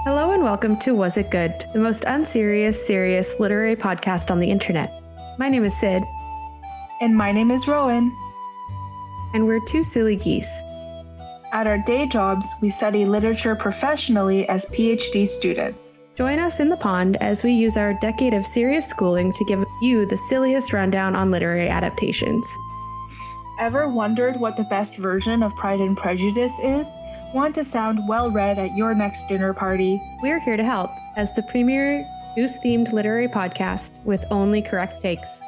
Hello and welcome to Was It Good, the most unserious, serious literary podcast on the internet. My name is Sid. And my name is Rowan. And we're two silly geese. At our day jobs, we study literature professionally as PhD students. Join us in the pond as we use our decade of serious schooling to give you the silliest rundown on literary adaptations. Ever wondered what the best version of Pride and Prejudice is? Want to sound well-read at your next dinner party? We're here to help as the premier goose-themed literary podcast with only correct takes.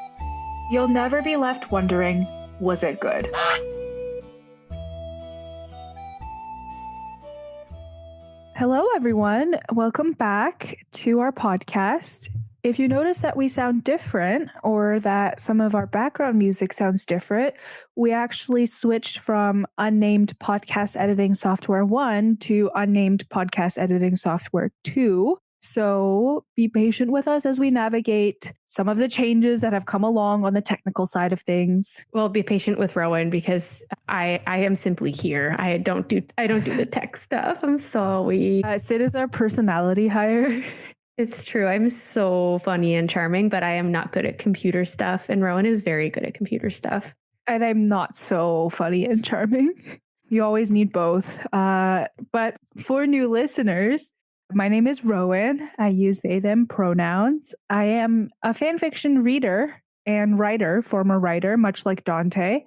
You'll never be left wondering, was it good? Hello, everyone. Welcome back to our podcast. If you notice that we sound different or that some of our background music sounds different, we actually switched from unnamed podcast editing software 1 to unnamed podcast editing software 2. So be patient with us as we navigate some of the changes that have come along on the technical side of things. Well, be patient with Rowan because I am simply here. I don't do the tech stuff. I'm sorry. Sid is our personality hire. It's true. I'm so funny and charming, but I am not good at computer stuff. And Rowan is very good at computer stuff. And I'm not so funny and charming. You always need both. But for new listeners, my name is Rowan. I use they, them pronouns. I am a fan fiction reader and writer, former writer, much like Dante.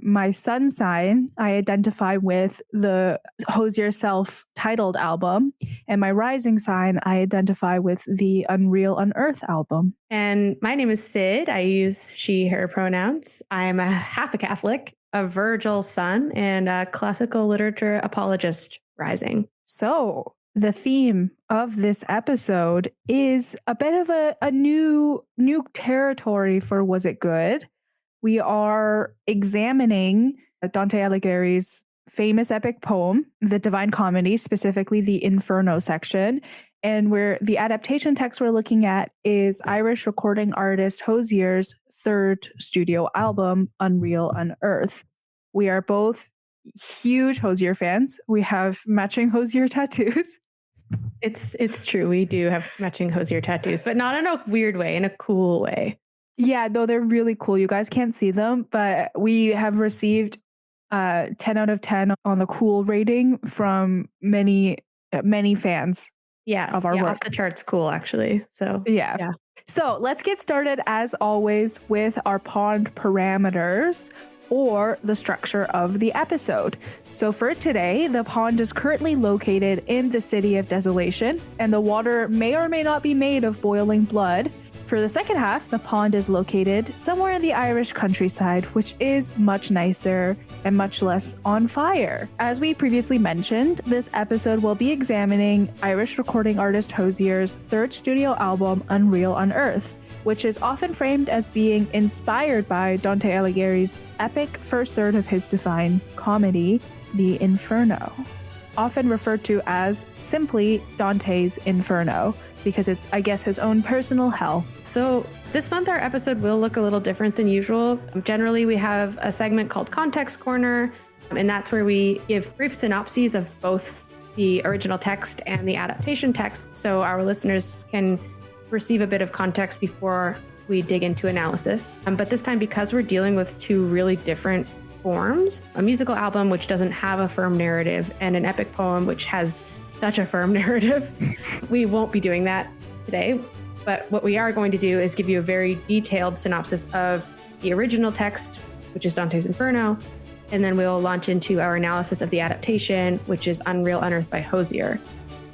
My sun sign, I identify with the Hozier self-titled album. And my rising sign, I identify with the Unreal Unearth album. And my name is Sid. I use she, her pronouns. I'm half a Catholic, a Virgil sun, and a classical literature apologist rising. So the theme of this episode is a bit of a new territory for Was It Good? We are examining Dante Alighieri's famous epic poem, The Divine Comedy, specifically the Inferno section. And where the adaptation text we're looking at is Irish recording artist Hozier's third studio album, Unreal Unearth. We are both huge Hozier fans. We have matching Hozier tattoos. It's true. We do have matching Hozier tattoos, but not in a weird way, in a cool way. Yeah, no, they're really cool. You guys can't see them, but we have received 10 out of 10 on the cool rating from many fans. Of our work. Off the charts cool, actually. So yeah. So let's get started as always with our pond parameters or the structure of the episode. So for today, the pond is currently located in the City of Desolation, and the water may or may not be made of boiling blood. For the second half, the pond is located somewhere in the Irish countryside, which is much nicer and much less on fire. As we previously mentioned, this episode will be examining Irish recording artist Hozier's third studio album, Unreal Unearth, which is often framed as being inspired by Dante Alighieri's epic first third of his divine comedy, the Inferno, often referred to as simply Dante's Inferno, because it's, I guess, his own personal hell. So this month, our episode will look a little different than usual. Generally, we have a segment called Context Corner, and that's where we give brief synopses of both the original text and the adaptation text, so our listeners can receive a bit of context before we dig into analysis. But this time, because we're dealing with two really different forms, a musical album which doesn't have a firm narrative and an epic poem which has such a firm narrative, we won't be doing that today. But what we are going to do is give you a very detailed synopsis of the original text, which is Dante's Inferno, and then we'll launch into our analysis of the adaptation, which is Unreal Unearth by Hozier.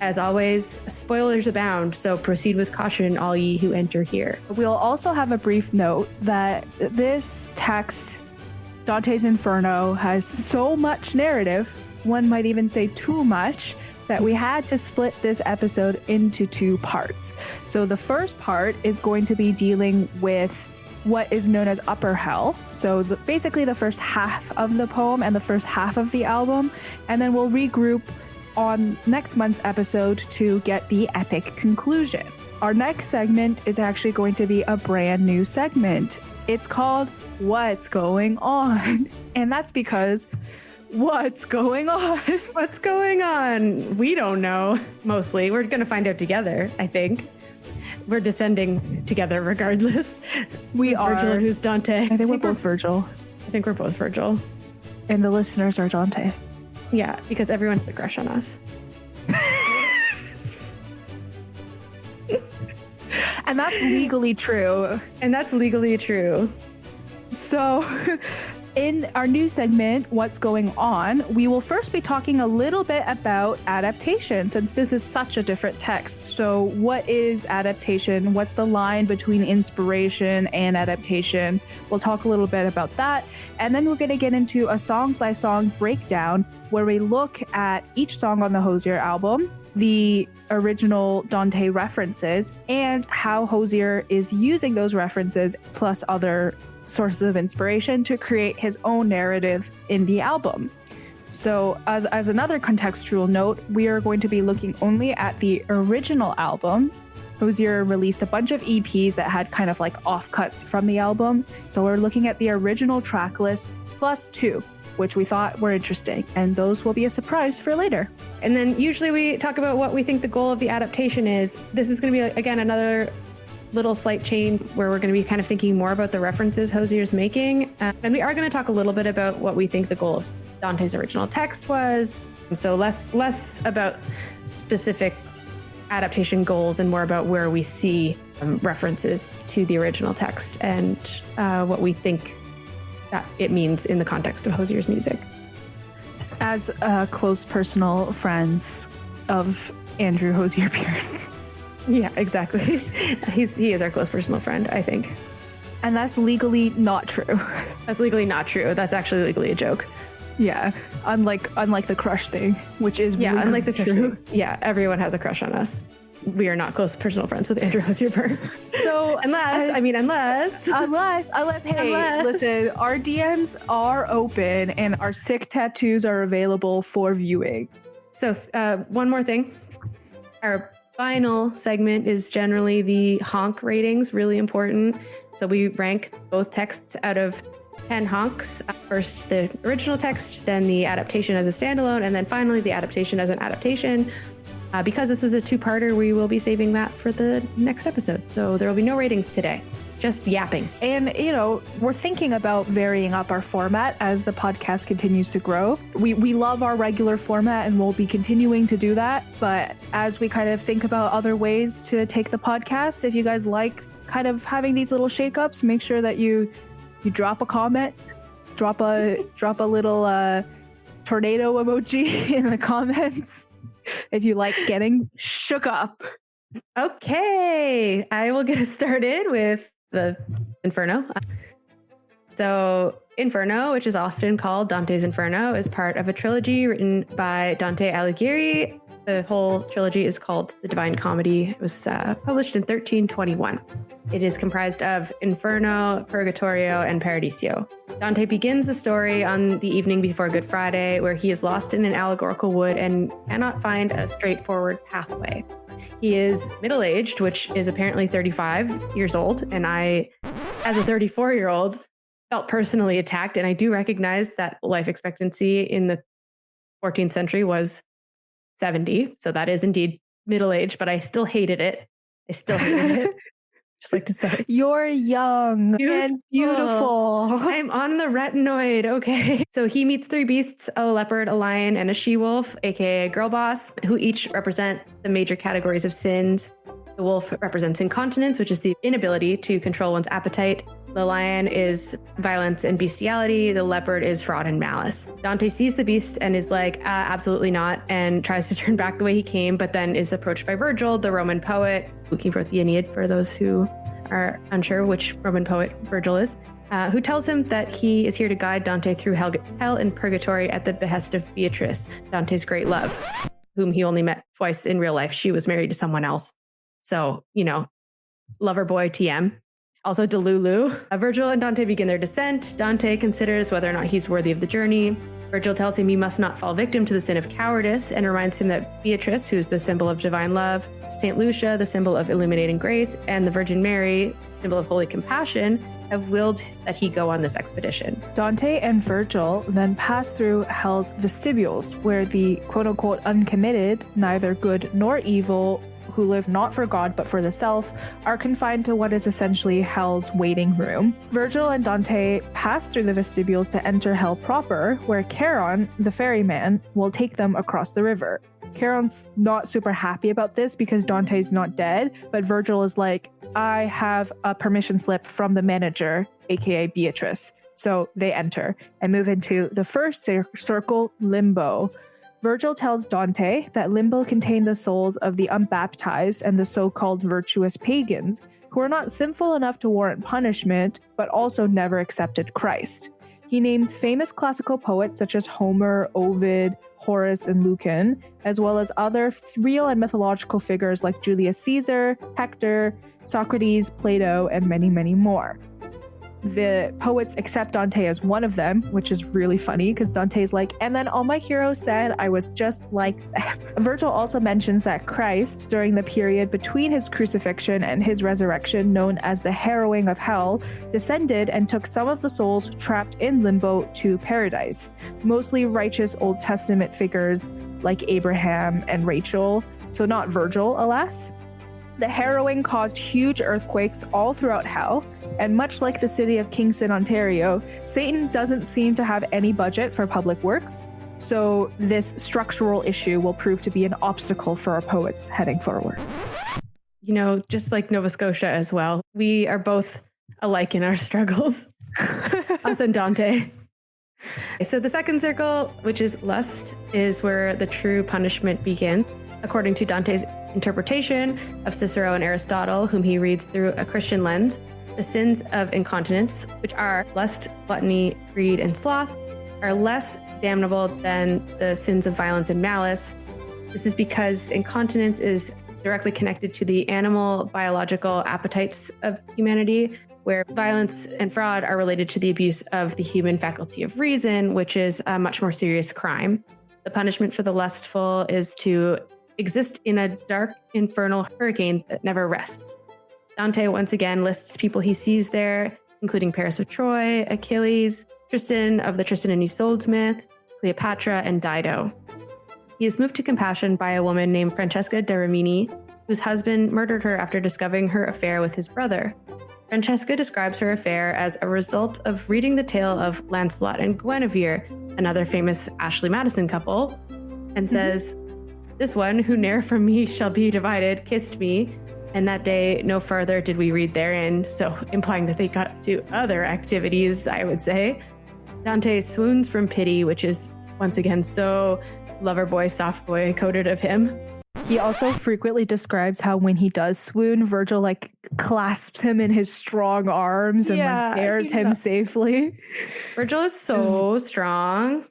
As always, spoilers abound, so proceed with caution, all ye who enter here. We'll also have a brief note that this text, Dante's Inferno, has so much narrative, one might even say too much, that we had to split this episode into two parts. So the first part is going to be dealing with what is known as Upper Hell. So basically the first half of the poem and the first half of the album. And then we'll regroup on next month's episode to get the epic conclusion. Our next segment is actually going to be a brand new segment. It's called What's Going On? And that's because What's going on? What's going on? We don't know, mostly. We're going to find out together, I think. We're descending together regardless. We are. Virgil and who's Dante? I think we're both Virgil. I think we're both Virgil. And the listeners are Dante. Yeah, because everyone has a crush on us. And that's legally true. And that's legally true. So in our new segment, What's Going On, we will first be talking a little bit about adaptation, since this is such a different text. So what is adaptation? What's the line between inspiration and adaptation? We'll talk a little bit about that. And then we're going to get into a song-by-song breakdown where we look at each song on the Hozier album, the original Dante references, and how Hozier is using those references plus other sources of inspiration to create his own narrative in the album. So as another contextual note, we are going to be looking only at the original album. Hozier released a bunch of EPs that had kind of like offcuts from the album. So we're looking at the original track list plus 2, which we thought were interesting, and those will be a surprise for later. And then usually we talk about what we think the goal of the adaptation is. This is going to be, again, another little slight change where we're going to be kind of thinking more about the references Hozier's making. And we are going to talk a little bit about what we think the goal of Dante's original text was. So less about specific adaptation goals and more about where we see references to the original text and what we think that it means in the context of Hozier's music. As close personal friends of Andrew Hozier-Byrne. Yeah, exactly. He is our close personal friend, I think. And that's legally not true. That's legally not true. That's actually legally a joke. Yeah, unlike the crush thing, which is unlike the true. Yeah, everyone has a crush on us. We are not close personal friends with Andrew Hozier-Byrne. So unless, listen, our DMs are open and our sick tattoos are available for viewing. So one more thing. Our final segment is generally the honk ratings, really important. So we rank both texts out of 10 honks. First the original text, then the adaptation as a standalone, and then finally the adaptation as an adaptation. Because this is a two-parter, we will be saving that for the next episode. So there will be no ratings today, just yapping. And, we're thinking about varying up our format as the podcast continues to grow. We love our regular format and we'll be continuing to do that. But as we kind of think about other ways to take the podcast, if you guys like kind of having these little shakeups, make sure that you drop a comment, drop a little tornado emoji in the comments. If you like getting shook up. Okay, I will get started with the Inferno. So Inferno, which is often called Dante's Inferno, is part of a trilogy written by Dante Alighieri. The whole trilogy is called The Divine Comedy. It was published in 1321. It is comprised of Inferno, Purgatorio, and Paradiso. Dante begins the story on the evening before Good Friday, where he is lost in an allegorical wood and cannot find a straightforward pathway. He is middle-aged, which is apparently 35 years old, and I, as a 34-year-old, felt personally attacked, and I do recognize that life expectancy in the 14th century was 70, so that is indeed middle-aged, but I still hated it. Just like to say. You're young and beautiful. I'm on the retinoid, okay? So he meets 3 beasts, a leopard, a lion, and a she-wolf, aka girl boss, who each represent the major categories of sins. The wolf represents incontinence, which is the inability to control one's appetite. The lion is violence and bestiality. The leopard is fraud and malice. Dante sees the beast and is like, absolutely not, and tries to turn back the way he came, but then is approached by Virgil, the Roman poet, who wrote the Aeneid, for those who are unsure which Roman poet Virgil is, who tells him that he is here to guide Dante through hell and purgatory at the behest of Beatrice, Dante's great love, whom he only met twice in real life. She was married to someone else. So, lover boy TM. Also Delulu. Virgil and Dante begin their descent. Dante considers whether or not he's worthy of the journey. Virgil tells him he must not fall victim to the sin of cowardice and reminds him that Beatrice, who's the symbol of divine love, St. Lucia, the symbol of illuminating grace, and the Virgin Mary, symbol of holy compassion, have willed that he go on this expedition. Dante and Virgil then pass through Hell's vestibules, where the quote-unquote uncommitted, neither good nor evil, who live not for God but for the self, are confined to what is essentially Hell's waiting room. Virgil and Dante pass through the vestibules to enter Hell proper, where Charon, the ferryman, will take them across the river. Charon's not super happy about this because Dante's not dead, but Virgil is like, I have a permission slip from the manager, aka Beatrice. So they enter and move into the first circle, Limbo. Virgil tells Dante that Limbo contained the souls of the unbaptized and the so-called virtuous pagans, who are not sinful enough to warrant punishment, but also never accepted Christ. He names famous classical poets such as Homer, Ovid, Horace, and Lucan, as well as other real and mythological figures like Julius Caesar, Hector, Socrates, Plato, and many, many more. The poets accept Dante as one of them, which is really funny because Dante's like, and then all my heroes said I was just like them. Virgil also mentions that Christ, during the period between his crucifixion and his resurrection, known as the harrowing of hell, descended and took some of the souls trapped in limbo to paradise, mostly righteous Old Testament figures like Abraham and Rachel, so not Virgil, alas. The harrowing caused huge earthquakes all throughout hell, and much like the city of Kingston, Ontario, Satan doesn't seem to have any budget for public works, so this structural issue will prove to be an obstacle for our poets heading forward. You know, just like Nova Scotia as well, we are both alike in our struggles, us and Dante. So the second circle, which is lust, is where the true punishment begins, according to Dante's interpretation of Cicero and Aristotle, whom he reads through a Christian lens. The sins of incontinence, which are lust, gluttony, greed, and sloth, are less damnable than the sins of violence and malice. This is because incontinence is directly connected to the animal biological appetites of humanity, where violence and fraud are related to the abuse of the human faculty of reason, which is a much more serious crime. The punishment for the lustful is to exist in a dark, infernal hurricane that never rests. Dante once again lists people he sees there, including Paris of Troy, Achilles, Tristan of the Tristan and Isolde myth, Cleopatra, and Dido. He is moved to compassion by a woman named Francesca da Rimini, whose husband murdered her after discovering her affair with his brother. Francesca describes her affair as a result of reading the tale of Lancelot and Guinevere, another famous Ashley Madison couple, and says, "This one who ne'er from me shall be divided kissed me, and that day no further did we read therein," so implying that they got up to other activities, I would say. Dante swoons from pity, which is once again so lover boy, soft boy coded of him. He also frequently describes how when he does swoon, Virgil like clasps him in his strong arms and like bears him safely. Virgil is so strong.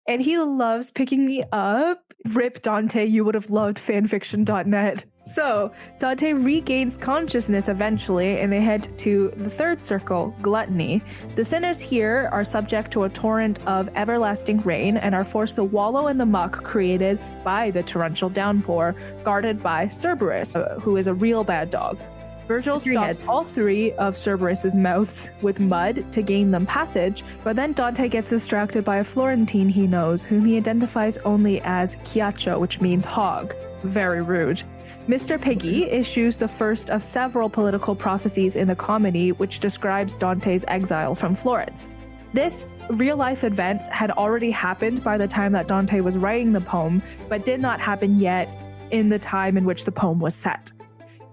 And he loves picking me up. Rip Dante, you would have loved fanfiction.net. So, Dante regains consciousness eventually, and they head to the third circle, gluttony. The sinners here are subject to a torrent of everlasting rain and are forced to wallow in the muck created by the torrential downpour, guarded by Cerberus, who is a real bad dog. Virgil stops all three of Cerberus's mouths with mud to gain them passage, but then Dante gets distracted by a Florentine he knows, whom he identifies only as Chiaccio, which means hog. Very rude. Mr. Piggy issues the first of several political prophecies in the comedy, which describes Dante's exile from Florence. This real-life event had already happened by the time that Dante was writing the poem, but did not happen yet in the time in which the poem was set.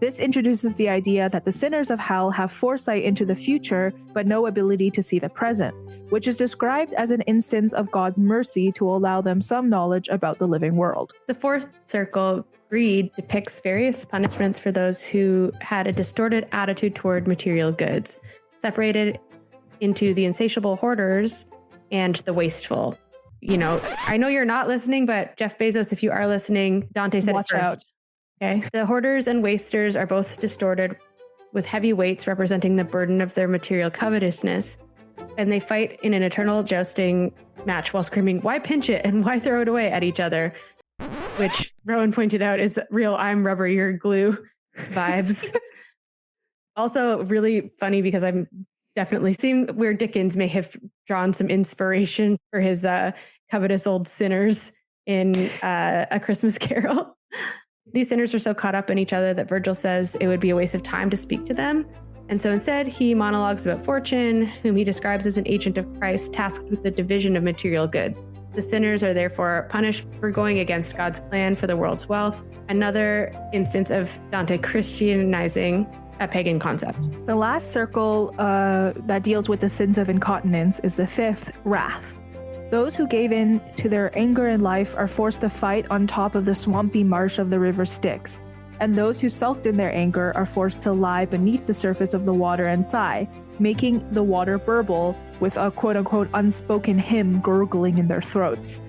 This introduces the idea that the sinners of hell have foresight into the future, but no ability to see the present, which is described as an instance of God's mercy to allow them some knowledge about the living world. The fourth circle, greed, depicts various punishments for those who had a distorted attitude toward material goods, separated into the insatiable hoarders and the wasteful. You know, I know you're not listening, but Jeff Bezos, if you are listening, Dante said Watch it first. out. Okay. The hoarders and wasters are both distorted, with heavy weights representing the burden of their material covetousness, and they fight in an eternal jousting match while screaming, "Why pinch it and why throw it away?" at each other, which Rowan pointed out is real "I'm rubber, you're glue" vibes. Also really funny because I'm definitely seem where Dickens may have drawn some inspiration for his covetous old sinners in A Christmas Carol. These sinners are so caught up in each other that Virgil says it would be a waste of time to speak to them. And so instead, he monologues about Fortune, whom he describes as an agent of Christ tasked with the division of material goods. The sinners are therefore punished for going against God's plan for the world's wealth. Another instance of Dante Christianizing a pagan concept. The last circle that deals with the sins of incontinence is the fifth, wrath. Those who gave in to their anger in life are forced to fight on top of the swampy marsh of the river Styx, and those who sulked in their anger are forced to lie beneath the surface of the water and sigh, making the water burble with a quote-unquote unspoken hymn gurgling in their throats.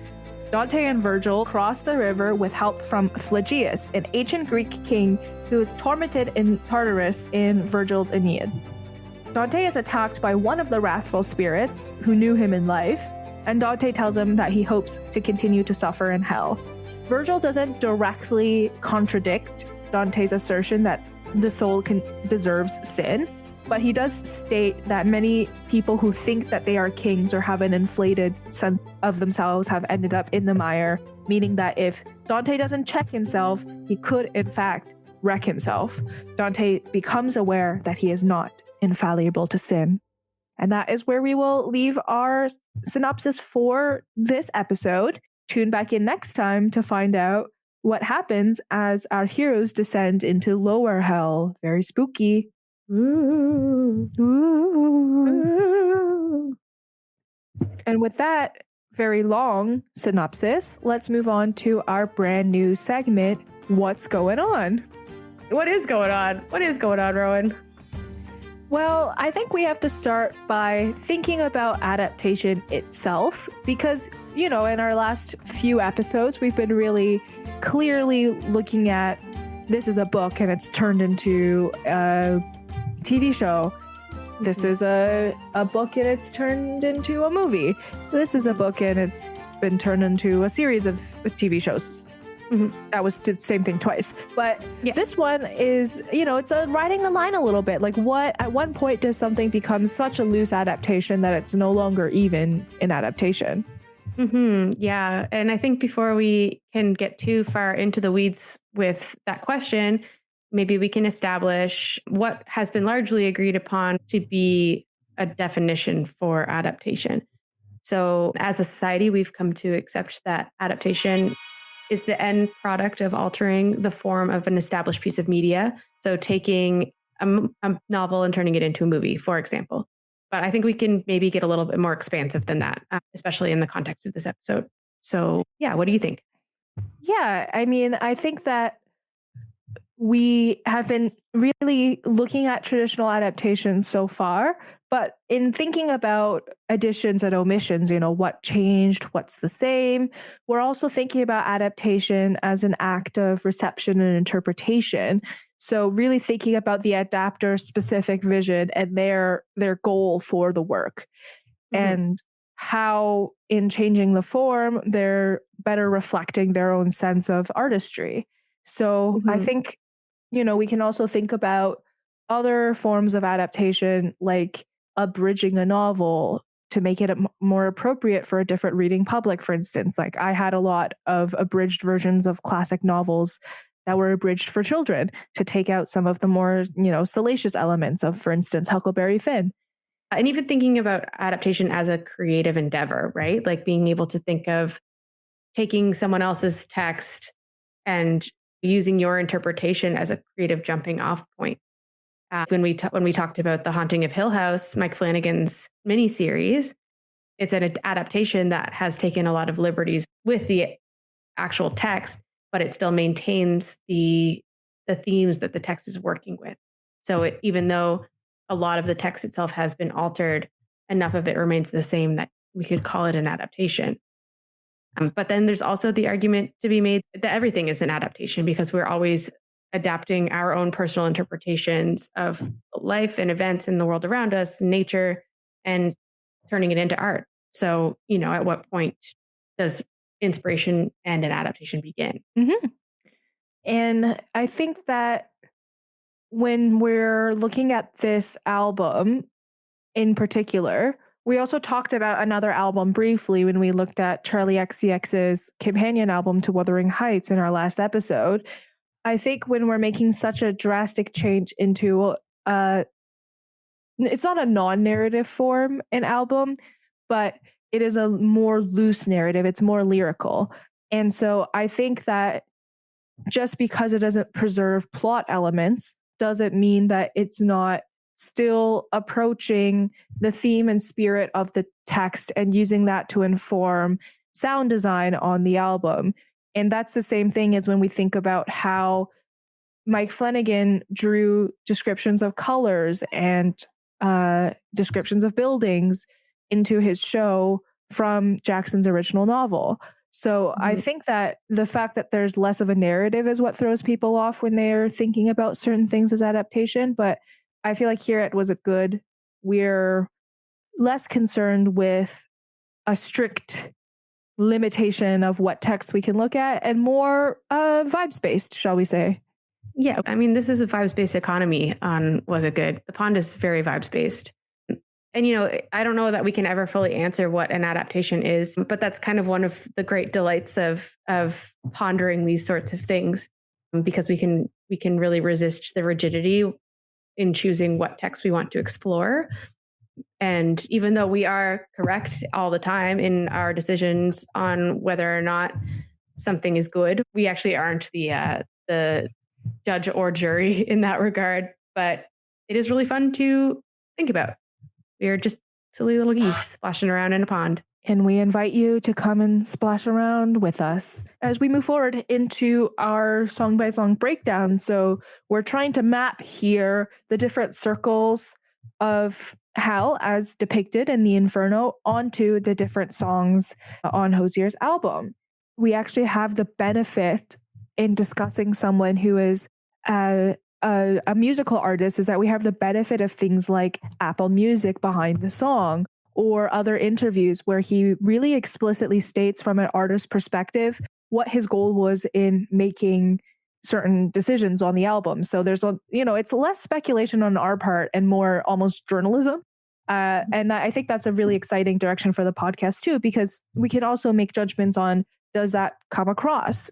Dante and Virgil cross the river with help from Phlegeus, an ancient Greek king who is tormented in Tartarus in Virgil's Aeneid. Dante is attacked by one of the wrathful spirits who knew him in life, and Dante tells him that he hopes to continue to suffer in hell. Virgil doesn't directly contradict Dante's assertion that the soul deserves sin, but he does state that many people who think that they are kings or have an inflated sense of themselves have ended up in the mire, meaning that if Dante doesn't check himself, he could in fact wreck himself. Dante becomes aware that he is not infallible to sin. And that is where we will leave our synopsis for this episode. Tune back in next time to find out what happens as our heroes descend into lower hell. Very spooky. Ooh. Ooh. And with that very long synopsis, let's move on to our brand new segment, What's Going On? What is going on? What is going on, Rowan? Well, I think we have to start by thinking about adaptation itself because, in our last few episodes, we've been really clearly looking at this is a book and it's turned into a TV show. This is a book and it's turned into a movie. This is a book and it's been turned into a series of TV shows. Mm-hmm. That was the same thing twice. But This one is, it's riding the line a little bit. Like at one point does something become such a loose adaptation that it's no longer even an adaptation? Mm-hmm. Yeah. And I think before we can get too far into the weeds with that question, maybe we can establish what has been largely agreed upon to be a definition for adaptation. So as a society, we've come to accept that adaptation is the end product of altering the form of an established piece of media. So taking a novel and turning it into a movie, for example. But I think we can maybe get a little bit more expansive than that, especially in the context of this episode. So what do you think? Yeah, I think that we have been really looking at traditional adaptations so far, but in thinking about additions and omissions, what changed, what's the same, we're also thinking about adaptation as an act of reception and interpretation. So really thinking about the adapter's specific vision and their goal for the work, and how in changing the form, they're better reflecting their own sense of artistry. So I think, we can also think about other forms of adaptation, like abridging a novel to make it more appropriate for a different reading public, for instance. Like I had a lot of abridged versions of classic novels that were abridged for children to take out some of the more, salacious elements of, for instance, Huckleberry Finn. And even thinking about adaptation as a creative endeavor, right? Like being able to think of taking someone else's text and using your interpretation as a creative jumping off point. When we talked about The Haunting of Hill House, Mike Flanagan's miniseries, it's an adaptation that has taken a lot of liberties with the actual text, but it still maintains the themes that the text is working with. So even though a lot of the text itself has been altered, enough of it remains the same that we could call it an adaptation. But then there's also the argument to be made that everything is an adaptation because we're always adapting our own personal interpretations of life and events in the world around us, nature, and turning it into art. So, at what point does inspiration and an adaptation begin? Mm-hmm. And I think that when we're looking at this album, in particular. We also talked about another album briefly when we looked at Charlie XCX's companion album to Wuthering Heights in our last episode. I think when we're making such a drastic change into it's not a non-narrative form, an album, but it is a more loose narrative. It's more lyrical. And so I think that just because it doesn't preserve plot elements doesn't mean that it's not still approaching the theme and spirit of the text and using that to inform sound design on the album. And that's the same thing as when we think about how Mike Flanagan drew descriptions of colors and descriptions of buildings into his show from Jackson's original novel. So I think that the fact that there's less of a narrative is what throws people off when they're thinking about certain things as adaptation. But I feel like here it was a good. We're less concerned with a strict limitation of what text we can look at and more vibes based, shall we say. Yeah, I mean, this is a vibes-based economy on Was It Good? The Pond is very vibes-based. And, I don't know that we can ever fully answer what an adaptation is, but that's kind of one of the great delights of pondering these sorts of things, because we can really resist the rigidity in choosing what text we want to explore. And even though we are correct all the time in our decisions on whether or not something is good, we actually aren't the judge or jury in that regard. But it is really fun to think about. We are just silly little geese splashing around in a pond. And we invite you to come and splash around with us as we move forward into our song by song breakdown. So we're trying to map here the different circles of hell as depicted in the Inferno onto the different songs on Hozier's album. We actually have the benefit in discussing someone who is a musical artist is that we have the benefit of things like Apple Music behind the song or other interviews where he really explicitly states from an artist's perspective what his goal was in making certain decisions on the album. So there's it's less speculation on our part and more almost journalism. And I think that's a really exciting direction for the podcast too, because we can also make judgments on, does that come across,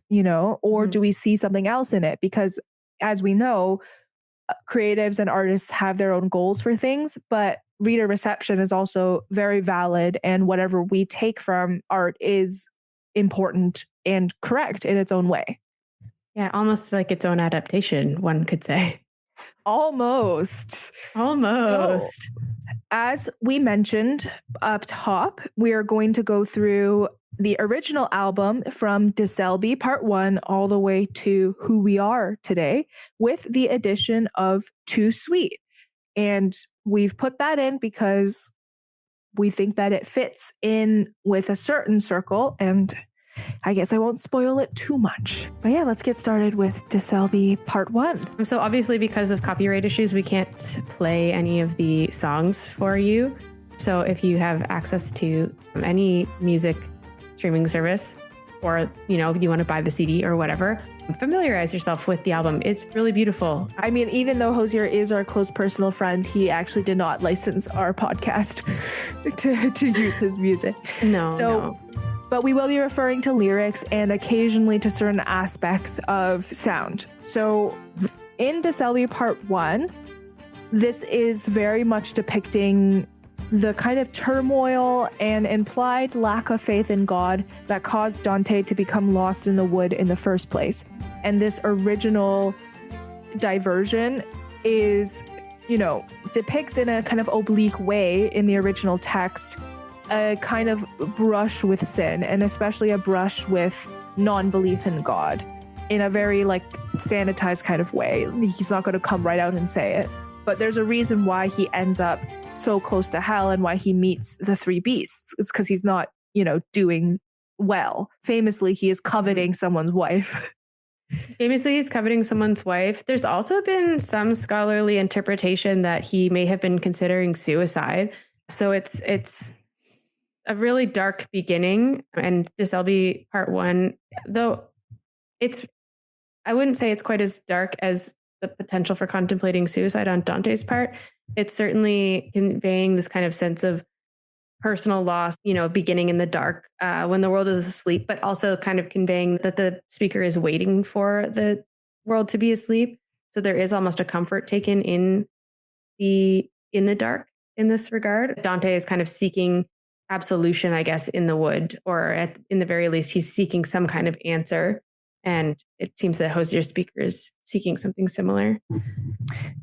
or do we see something else in it? Because as we know, creatives and artists have their own goals for things, but reader reception is also very valid. And whatever we take from art is important and correct in its own way. Yeah, almost like its own adaptation, one could say. Almost. So, as we mentioned up top, we are going to go through the original album from DeSelby Part 1 all the way to Who We Are Today with the addition of Too Sweet. And we've put that in because we think that it fits in with a certain circle, and I guess I won't spoil it too much. But yeah, let's get started with DeSelby Part 1. So obviously because of copyright issues, we can't play any of the songs for you. So if you have access to any music streaming service, or if you want to buy the CD or whatever, familiarize yourself with the album. It's really beautiful. I mean, even though Hozier is our close personal friend, he actually did not license our podcast to use his music. No. But we will be referring to lyrics and occasionally to certain aspects of sound. So in DeSelby Part 1, this is very much depicting the kind of turmoil and implied lack of faith in God that caused Dante to become lost in the wood in the first place. And this original diversion is, depicts in a kind of oblique way in the original text a kind of brush with sin, and especially a brush with non-belief in God in a very sanitized kind of way. He's not going to come right out and say it, but there's a reason why he ends up so close to hell and why he meets the three beasts. It's because he's not, doing well. Famously, he is coveting someone's wife. Famously, he's coveting someone's wife. There's also been some scholarly interpretation that he may have been considering suicide. So it's a really dark beginning. And DeSelby Part 1, though I wouldn't say it's quite as dark as the potential for contemplating suicide on Dante's part. It's certainly conveying this kind of sense of personal loss, beginning in the dark when the world is asleep, but also kind of conveying that the speaker is waiting for the world to be asleep. So there is almost a comfort taken in the dark in this regard. Dante is kind of seeking absolution, I guess, in the wood, or in the very least, he's seeking some kind of answer. And it seems that Hozier's speaker is seeking something similar.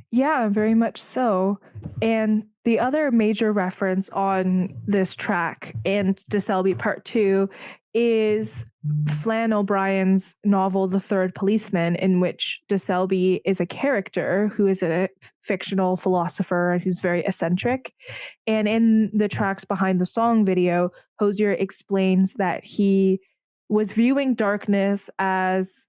Yeah, very much so. And the other major reference on this track and De Selby Part 2 is Flann O'Brien's novel The Third Policeman, in which De Selby is a character who is a fictional philosopher who's very eccentric. And in the tracks behind the song video, Hozier explains that he was viewing darkness as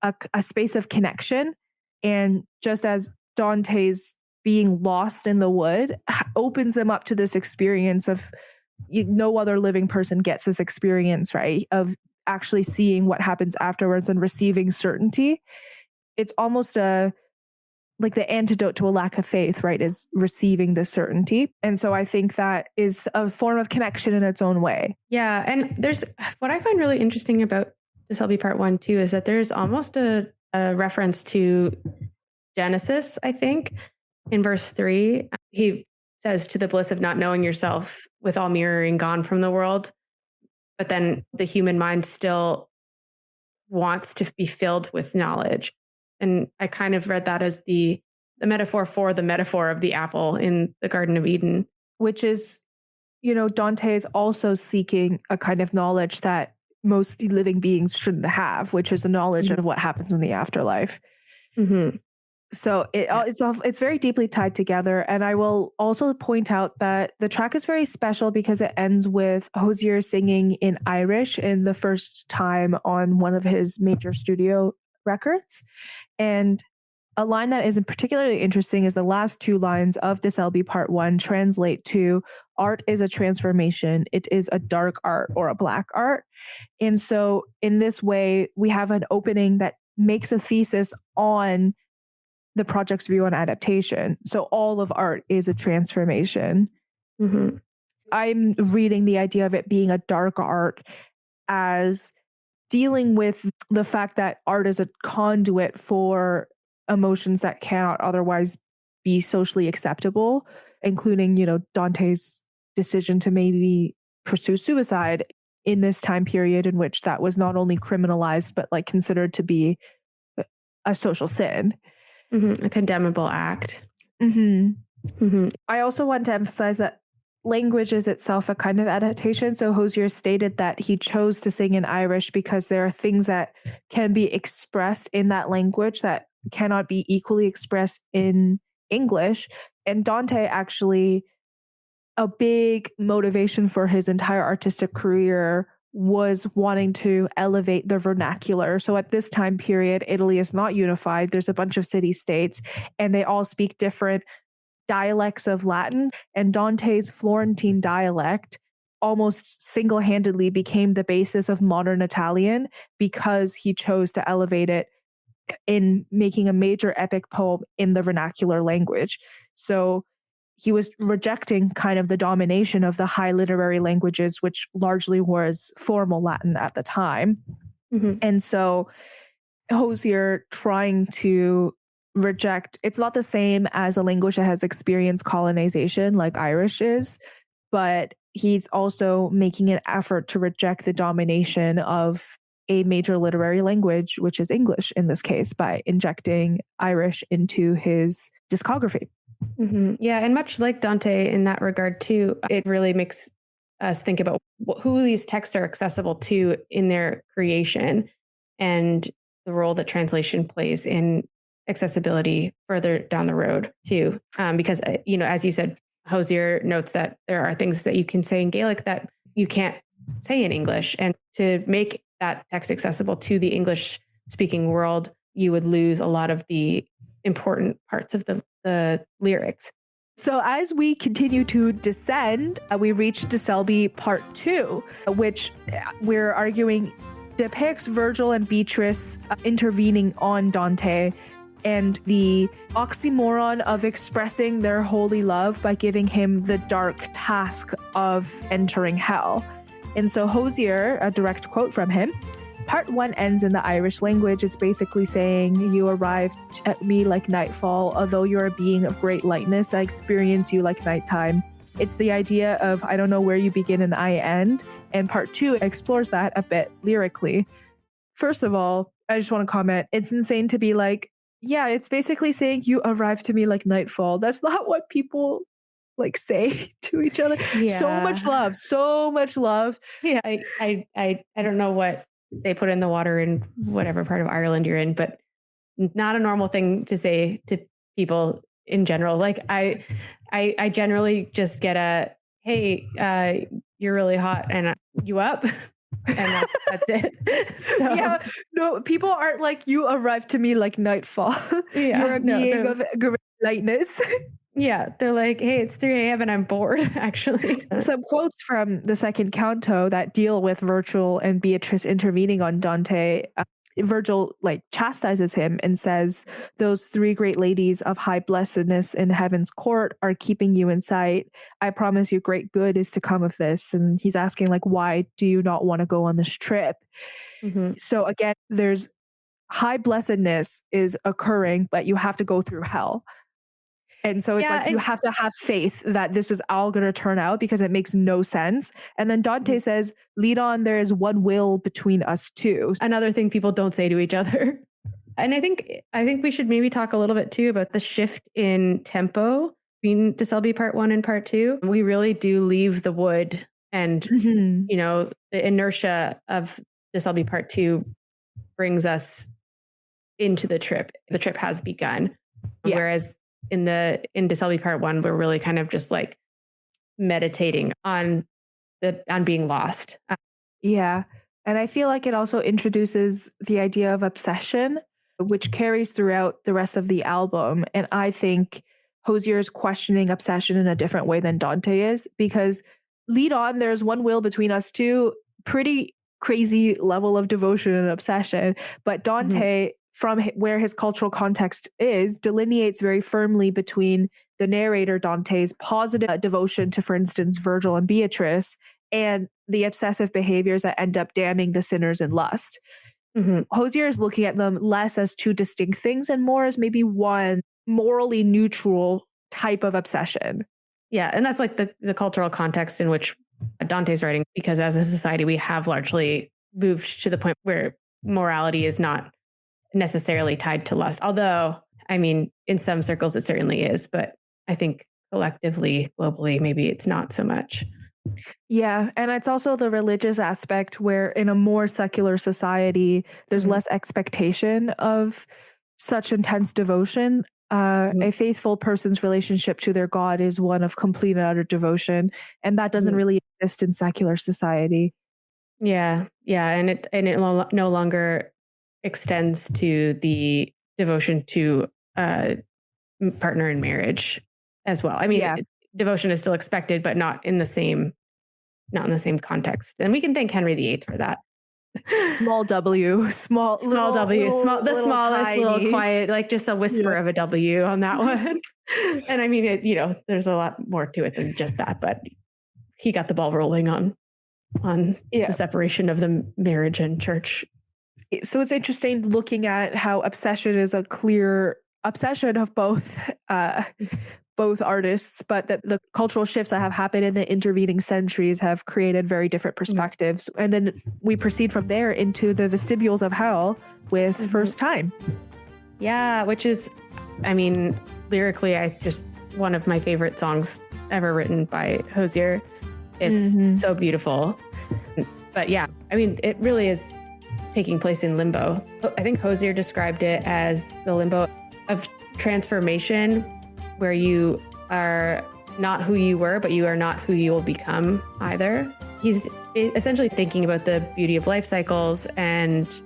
a space of connection. And just as Dante's being lost in the wood opens him up to this experience of no other living person gets this experience, right? Of actually seeing what happens afterwards and receiving certainty. It's almost like the antidote to a lack of faith, right? Is receiving the certainty. And so I think that is a form of connection in its own way. Yeah. And there's what I find really interesting about De Selby Part 1 too, is that there's almost a reference to Genesis, I think. In verse 3, he says, to the bliss of not knowing yourself, with all mirroring gone from the world. But then the human mind still wants to be filled with knowledge. And I kind of read that as the metaphor for the metaphor of the apple in the Garden of Eden. Which is, Dante is also seeking a kind of knowledge that most living beings shouldn't have, which is the knowledge of what happens in the afterlife. Mm-hmm. So it's very deeply tied together. And I will also point out that the track is very special because it ends with Hozier singing in Irish in the first time on one of his major studio records. And a line that is particularly interesting is the last two lines of De Selby Part 1 translate to, art is a transformation. It is a dark art or a black art. And so in this way, we have an opening that makes a thesis on the project's view on adaptation. So all of art is a transformation. Mm-hmm. I'm reading the idea of it being a dark art as dealing with the fact that art is a conduit for emotions that cannot otherwise be socially acceptable, including, Dante's decision to maybe pursue suicide in this time period in which that was not only criminalized, but like considered to be a social sin. Mm-hmm. A condemnable act. Mm-hmm. Mm-hmm. I also want to emphasize that language is itself a kind of adaptation. So Hozier stated that he chose to sing in Irish because there are things that can be expressed in that language that cannot be equally expressed in English. And Dante actually, a big motivation for his entire artistic career was wanting to elevate the vernacular. So at this time period, Italy is not unified. There's a bunch of city-states and they all speak different dialects of Latin. And Dante's Florentine dialect almost single-handedly became the basis of modern Italian because he chose to elevate it in making a major epic poem in the vernacular language. So he was rejecting kind of the domination of the high literary languages, which largely was formal Latin at the time. Mm-hmm. And so Hozier trying to reject, it's not the same as a language that has experienced colonization like Irish is, but he's also making an effort to reject the domination of a major literary language, which is English in this case, by injecting Irish into his discography. Mm-hmm. Yeah, and much like Dante in that regard too, it really makes us think about who these texts are accessible to in their creation and the role that translation plays in accessibility further down the road too. Because, as you said, Hozier notes that there are things that you can say in Gaelic that you can't say in English. And to make that text accessible to the English speaking world, you would lose a lot of the important parts of the lyrics. So as we continue to descend, we reach De Selby Part 2, which we're arguing depicts Virgil and Beatrice intervening on Dante and the oxymoron of expressing their holy love by giving him the dark task of entering hell. And so Hozier, a direct quote from him, part 1 ends in the Irish language. It's basically saying, you arrived at me like nightfall. Although you're a being of great lightness, I experience you like nighttime. It's the idea of, I don't know where you begin and I end. And part 2 explores that a bit lyrically. First of all, I just want to comment, it's insane to be like, yeah, it's basically saying you arrived to me like nightfall. That's not what people like say to each other. Yeah. So much love. Yeah, I don't know what they put in the water in whatever part of Ireland you're in, but not a normal thing to say to people in general. Like I generally just get a, hey, you're really hot and you up? And that's it. So, yeah, no, people aren't like, you arrived to me like nightfall. Yeah, you're a being of great lightness. Yeah, they're like, hey, it's 3 a.m. and I'm bored, actually. Some quotes from the second canto that deal with Virgil and Beatrice intervening on Dante. Virgil like chastises him and says, those 3 great ladies of high blessedness in heaven's court are keeping you in sight. I promise you great good is to come of this. And he's asking like, why do you not want to go on this trip? Mm-hmm. So again, there's high blessedness is occurring, but you have to go through hell. And so it's like you have to have faith that this is all going to turn out because it makes no sense. And then Dante says, lead on, there is one will between us two. Another thing people don't say to each other. And I think we should maybe talk a little bit too about the shift in tempo between De Selby Part 1 and Part 2. We really do leave the wood and, the inertia of De Selby Part 2 brings us into the trip. The trip has begun. Yeah. Whereas in De Selby Part 1, we're really kind of just like meditating on being lost. Yeah. And I feel like it also introduces the idea of obsession, which carries throughout the rest of the album. And I think Hozier is questioning obsession in a different way than Dante is, because lead on, there's one will between us two, pretty crazy level of devotion and obsession. But Dante, from where his cultural context is, delineates very firmly between the narrator Dante's positive devotion to, for instance, Virgil and Beatrice, and the obsessive behaviors that end up damning the sinners in lust. Hozier is looking at them less as 2 distinct things and more as maybe one morally neutral type of obsession. Yeah, and that's like the cultural context in which Dante's writing, because as a society, we have largely moved to the point where morality is not necessarily tied to lust. Although, I mean, in some circles it certainly is, but I think collectively, globally, maybe it's not so much. Yeah, and it's also the religious aspect where in a more secular society, there's less expectation of such intense devotion. A faithful person's relationship to their God is one of complete and utter devotion, and that doesn't really exist in secular society. Yeah, and it no longer extends to the devotion to a partner in marriage as well. I mean, devotion is still expected, but not in the same context. And we can thank Henry VIII for that. Small W, small W, the smallest tiny. little quiet, like just a whisper of a W on that one. And I mean, there's a lot more to it than just that, but he got the ball rolling on the separation of the marriage and church. So it's interesting looking at how obsession is a clear obsession of both artists, but that the cultural shifts that have happened in the intervening centuries have created very different perspectives. And then we proceed from there into the vestibules of hell with First Time. Yeah, which is, I mean, lyrically, one of my favorite songs ever written by Hozier. It's so beautiful. But yeah, I mean, it really is taking place in limbo. I think Hozier described it as the limbo of transformation, where you are not who you were, but you are not who you will become either. He's essentially thinking about the beauty of life cycles and,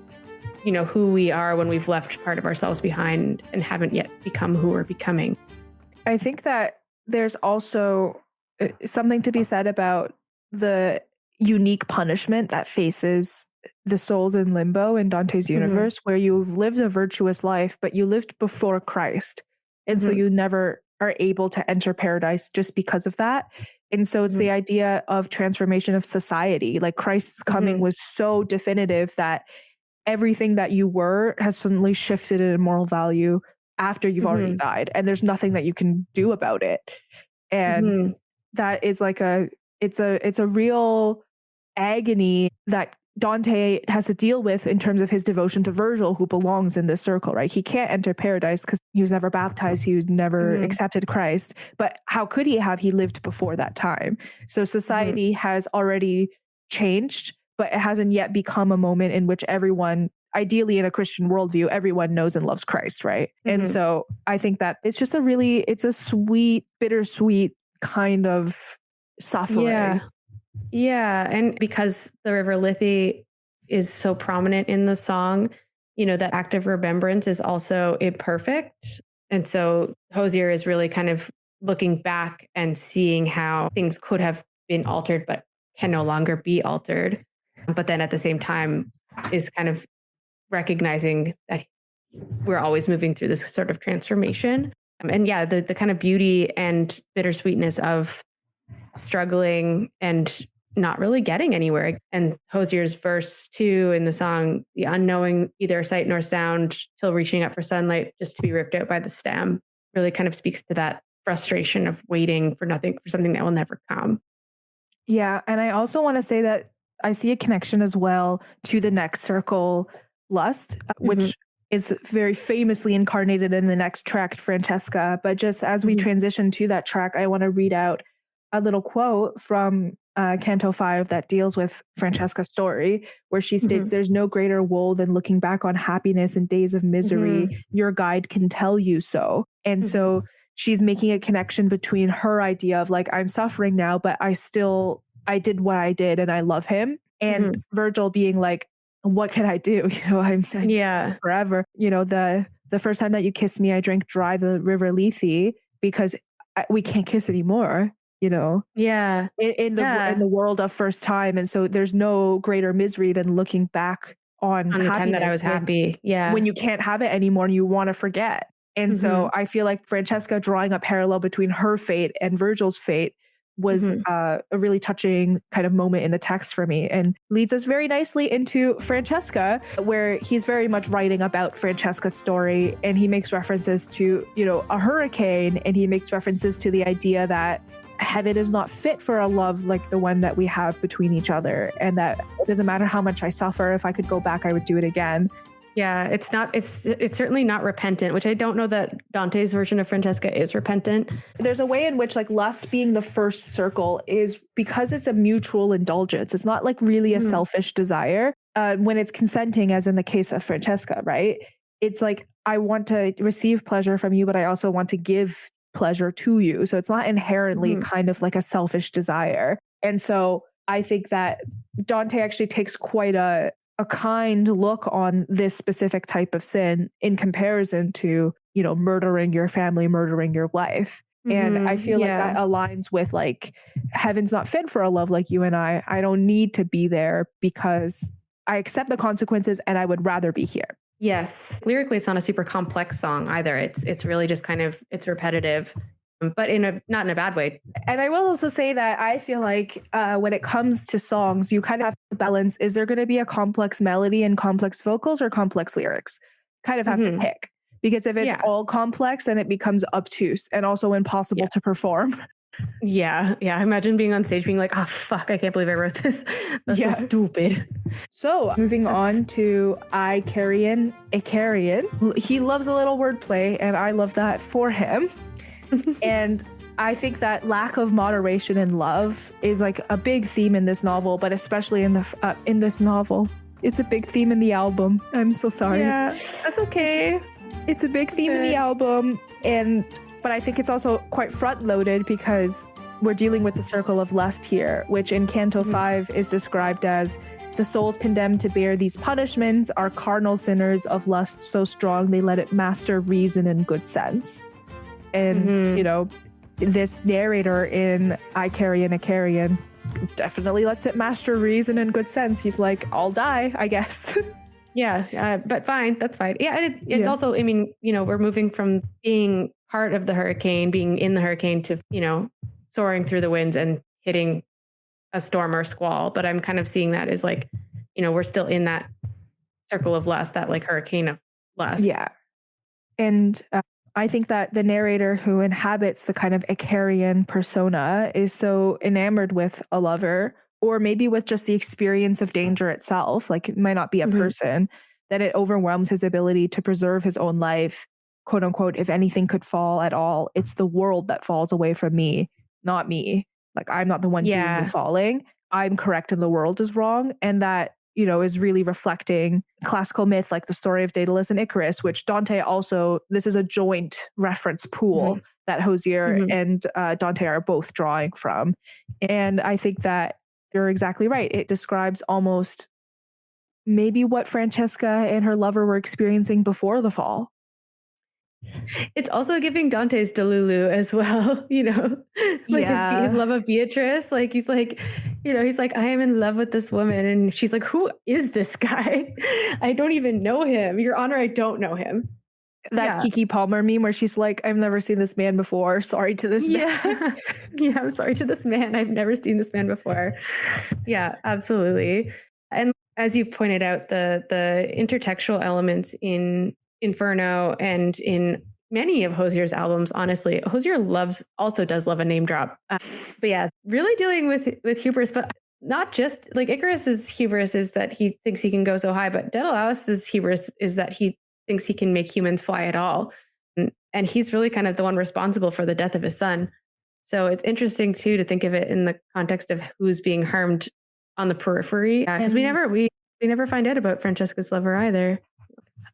who we are when we've left part of ourselves behind and haven't yet become who we're becoming. I think that there's also something to be said about the unique punishment that faces the souls in limbo in Dante's universe, where you've lived a virtuous life, but you lived before Christ. And so you never are able to enter paradise just because of that. And so it's the idea of transformation of society. Like Christ's coming was so definitive that everything that you were has suddenly shifted in moral value after you've already died. And there's nothing that you can do about it. And that is like it's a real agony that Dante has to deal with in terms of his devotion to Virgil, who belongs in this circle, right? He can't enter paradise because he was never baptized. He was never accepted Christ. But how could he have? He lived before that time. So society has already changed, but it hasn't yet become a moment in which everyone, ideally in a Christian worldview, everyone knows and loves Christ, right? And so I think that it's just it's a sweet, bittersweet kind of suffering. Yeah. And because the River Lithi is so prominent in the song, that act of remembrance is also imperfect. And so Hozier is really kind of looking back and seeing how things could have been altered, but can no longer be altered. But then at the same time is kind of recognizing that we're always moving through this sort of transformation. And the kind of beauty and bittersweetness of struggling and not really getting anywhere. And Hozier's verse 2 in the song, the unknowing either sight nor sound till reaching up for sunlight just to be ripped out by the stem, really kind of speaks to that frustration of waiting for something that will never come. Yeah. And I also want to say that I see a connection as well to the next circle, Lust, which is very famously incarnated in the next track, Francesca. But just as we transition to that track, I want to read out a little quote from Canto 5 that deals with Francesca's story, where she states, "There's no greater woe than looking back on happiness in days of misery. Your guide can tell you so." And so she's making a connection between her idea of like, I'm suffering now, but I did what I did and I love him. And Virgil being like, what can I do? I'm forever. The first time that you kissed me, I drank dry the river Lethe because we can't kiss anymore. In the world of first time. And so there's no greater misery than looking back on the time that I was happy. When you can't have it anymore and you want to forget. And so I feel like Francesca drawing a parallel between her fate and Virgil's fate was a really touching kind of moment in the text for me, and leads us very nicely into Francesca, where he's very much writing about Francesca's story. And he makes references to, a hurricane, and he makes references to the idea that heaven is not fit for a love like the one that we have between each other. And that it doesn't matter how much I suffer. If I could go back, I would do it again. Yeah, it's certainly not repentant, which I don't know that Dante's version of Francesca is repentant. There's a way in which like lust being the first circle is because it's a mutual indulgence. It's not like really a selfish desire when it's consenting, as in the case of Francesca, right? It's like, I want to receive pleasure from you, but I also want to give pleasure to you. So it's not inherently kind of like a selfish desire. And so I think that Dante actually takes quite a kind look on this specific type of sin in comparison to, murdering your family, murdering your wife. And I feel like that aligns with like, heaven's not fit for a love like you and I. I don't need to be there because I accept the consequences and I would rather be here. Yes. Lyrically, it's not a super complex song either. It's really just kind of, it's repetitive, but not in a bad way. And I will also say that I feel like when it comes to songs, you kind of have to balance, is there going to be a complex melody and complex vocals or complex lyrics? Kind of have to pick, because if it's all complex, then it becomes obtuse and also impossible to perform. Yeah. Imagine being on stage being like, oh, fuck, I can't believe I wrote this. That's so stupid. So moving on to Icarian. He loves a little wordplay, and I love that for him. And I think that lack of moderation in love is like a big theme in this novel, but especially in this novel. It's a big theme in the album. I'm so sorry. Yeah, that's okay. It's a big theme in the album, but I think it's also quite front-loaded because we're dealing with the circle of lust here, which in Canto 5 is described as, the souls condemned to bear these punishments are carnal sinners of lust so strong they let it master reason and good sense. And, this narrator in Icarian, definitely lets it master reason and good sense. He's like, I'll die, I guess. Yeah, but fine, that's fine. Yeah, and it also, I mean, we're moving from being part of the hurricane, being in the hurricane, to soaring through the winds and hitting a storm or squall. But I'm kind of seeing that as like, we're still in that circle of lust, that like hurricane of lust. Yeah. And I think that the narrator who inhabits the kind of Icarian persona is so enamored with a lover, or maybe with just the experience of danger itself, like it might not be a person, that it overwhelms his ability to preserve his own life, quote unquote. If anything could fall at all, it's the world that falls away from me, not me. Like, I'm not the one doing the falling. I'm correct and the world is wrong. And that, is really reflecting classical myth, like the story of Daedalus and Icarus, which Dante also, this is a joint reference pool that Hozier and Dante are both drawing from. And I think that you're exactly right. It describes almost maybe what Francesca and her lover were experiencing before the fall. It's also giving Dante's Delulu as well, like his love of Beatrice. Like he's like, he's like, I am in love with this woman. And she's like, who is this guy? I don't even know him. Your Honor, I don't know him. That Kiki Palmer meme where she's like, I've never seen this man before. Sorry to this man. Yeah, I'm sorry to this man. I've never seen this man before. Yeah, absolutely. And as you pointed out, the intertextual elements in Inferno and in many of Hozier's albums, honestly, Hozier also does love a name drop. But yeah, really dealing with hubris, but not just like Icarus's hubris is that he thinks he can go so high, but Daedalus' hubris is that he thinks he can make humans fly at all. And he's really kind of the one responsible for the death of his son. So it's interesting too to think of it in the context of who's being harmed on the periphery. Because we never find out about Francesca's lover either.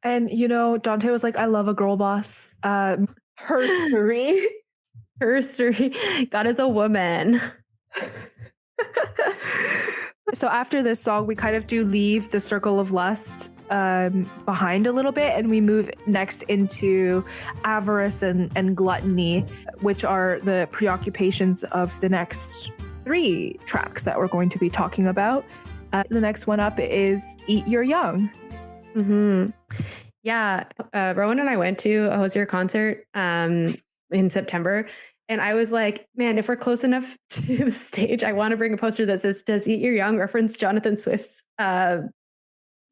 And Dante was like, I love a girl boss. Her story. Her story. God is a woman. So after this song, we kind of do leave the circle of lust behind a little bit, and we move next into avarice and gluttony, which are the preoccupations of the next 3 tracks that we're going to be talking about. The next one up is Eat Your Young. Yeah, Rowan and I went to a Hozier concert in September, and I was like, man, if we're close enough to the stage, I want to bring a poster that says, does Eat Your Young reference Jonathan Swift's A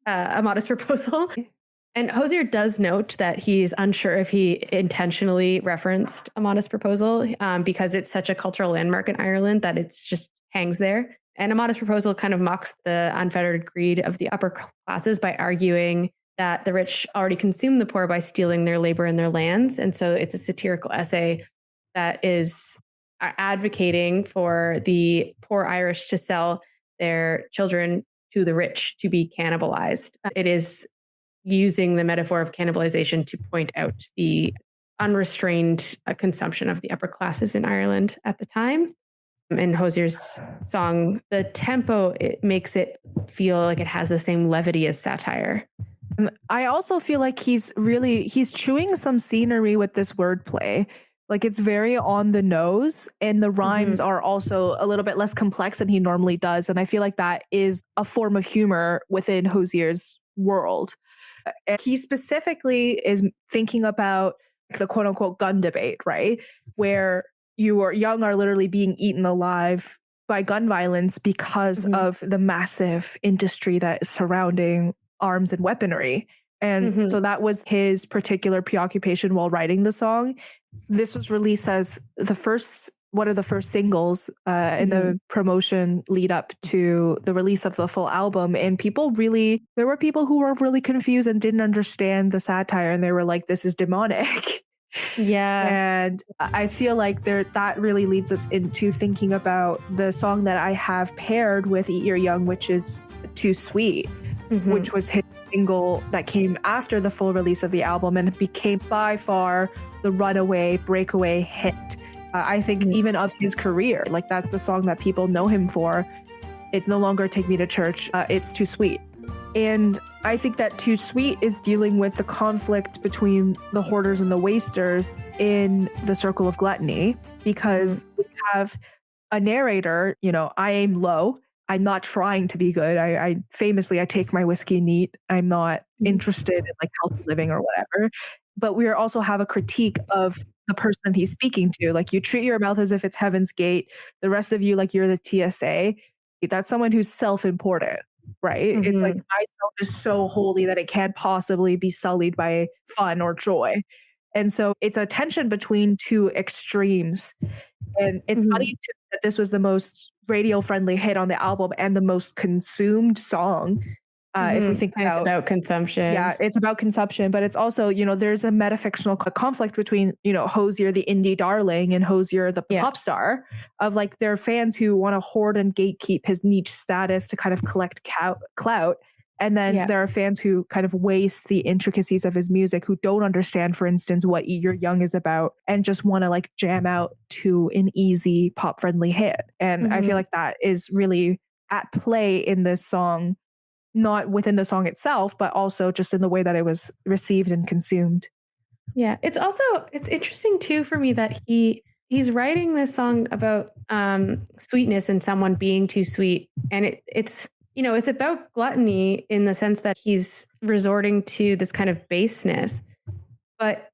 Modest Proposal? And Hozier does note that he's unsure if he intentionally referenced A Modest Proposal because it's such a cultural landmark in Ireland that it's just hangs there. And A Modest Proposal kind of mocks the unfettered greed of the upper classes by arguing that the rich already consume the poor by stealing their labor and their lands. And so it's a satirical essay that is advocating for the poor Irish to sell their children to the rich to be cannibalized. It is using the metaphor of cannibalization to point out the unrestrained consumption of the upper classes in Ireland at the time. In Hozier's song, the tempo, it makes it feel like it has the same levity as satire. I also feel like he's chewing some scenery with this wordplay. Like, it's very on the nose, and the rhymes are also a little bit less complex than he normally does. And I feel like that is a form of humor within Hozier's world. And he specifically is thinking about the quote unquote gun debate, right? Where your young are literally being eaten alive by gun violence because of the massive industry that is surrounding arms and weaponry. And so that was his particular preoccupation while writing the song. This was released as one of the first singles in the promotion lead up to the release of the full album. And there were people who were really confused and didn't understand the satire. And they were like, this is demonic. Yeah. And I feel like that really leads us into thinking about the song that I have paired with Eat Your Young, which is Too Sweet, which was his single that came after the full release of the album and became by far the runaway, breakaway hit. I think even of his career, like that's the song that people know him for. It's no longer Take Me to Church. It's Too Sweet. And I think that Too Sweet is dealing with the conflict between the hoarders and the wasters in the circle of gluttony, because we have a narrator, I aim low. I'm not trying to be good. I famously, I take my whiskey neat. I'm not interested in like healthy living or whatever. But we also have a critique of the person he's speaking to. Like, you treat your mouth as if it's Heaven's Gate. The rest of you, like you're the TSA. That's someone who's self-important, right? It's like, myself is so holy that it can't possibly be sullied by fun or joy. And so it's a tension between two extremes. And it's funny too that this was the most radio-friendly hit on the album and the most consumed song. If we think it's about consumption. Yeah, it's about consumption, but it's also, there's a metafictional conflict between, Hozier, the indie darling, and Hozier, the pop star, of like their fans who want to hoard and gatekeep his niche status to kind of collect clout. And then there are fans who kind of waste the intricacies of his music, who don't understand, for instance, what Eat Your Young is about, and just want to like jam out to an easy pop friendly hit. And I feel like that is really at play in this song, not within the song itself, but also just in the way that it was received and consumed. Yeah. It's interesting too for me that he's writing this song about sweetness and someone being too sweet. And it's about gluttony in the sense that he's resorting to this kind of baseness, but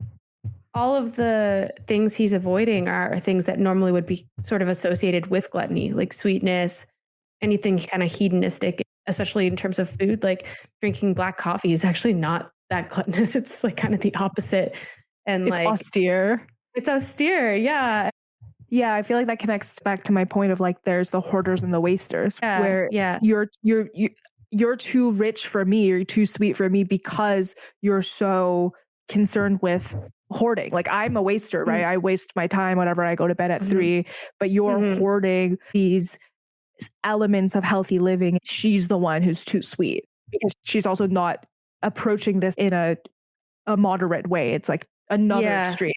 all of the things he's avoiding are things that normally would be sort of associated with gluttony, like sweetness, anything kind of hedonistic, especially in terms of food. Like drinking black coffee is actually not that gluttonous. It's like kind of the opposite. And it's austere. It's austere. Yeah. Yeah. I feel like that connects back to my point of like, there's the hoarders and the wasters, where you're too rich for me, or you're too sweet for me because you're so concerned with hoarding. Like, I'm a waster, right? I waste my time, whatever. I go to bed at 3, but you're hoarding these elements of healthy living. She's the one who's too sweet because she's also not approaching this in a moderate way. It's like another extreme.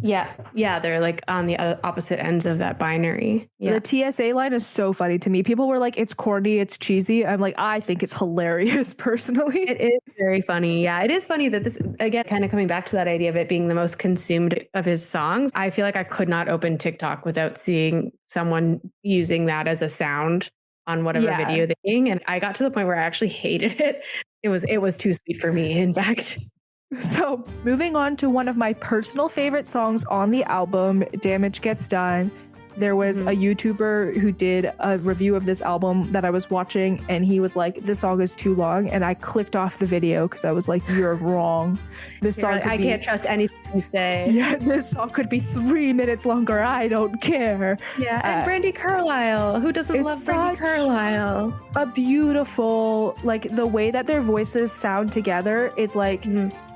Yeah, they're like on the opposite ends of that binary. The TSA line is so funny to me. People were like, it's corny, it's cheesy. I'm like, I think it's hilarious personally. It is very funny. Yeah, it is funny that this, again, kind of coming back to that idea of it being the most consumed of his songs. I feel like I could not open TikTok without seeing someone using that as a sound on whatever video they're doing. And I got to the point where I actually hated it. It was too sweet for me, in fact. So moving on to one of my personal favorite songs on the album, Damage Gets Done. There was a YouTuber who did a review of this album that I was watching, and he was like, this song is too long. And I clicked off the video because I was like, you're wrong. This song I can't trust anything you say. Yeah, this song could be 3 minutes longer. I don't care. Yeah, and Brandi Carlile. Who doesn't love Brandi Carlile? A beautiful, like, the way that their voices sound together is like,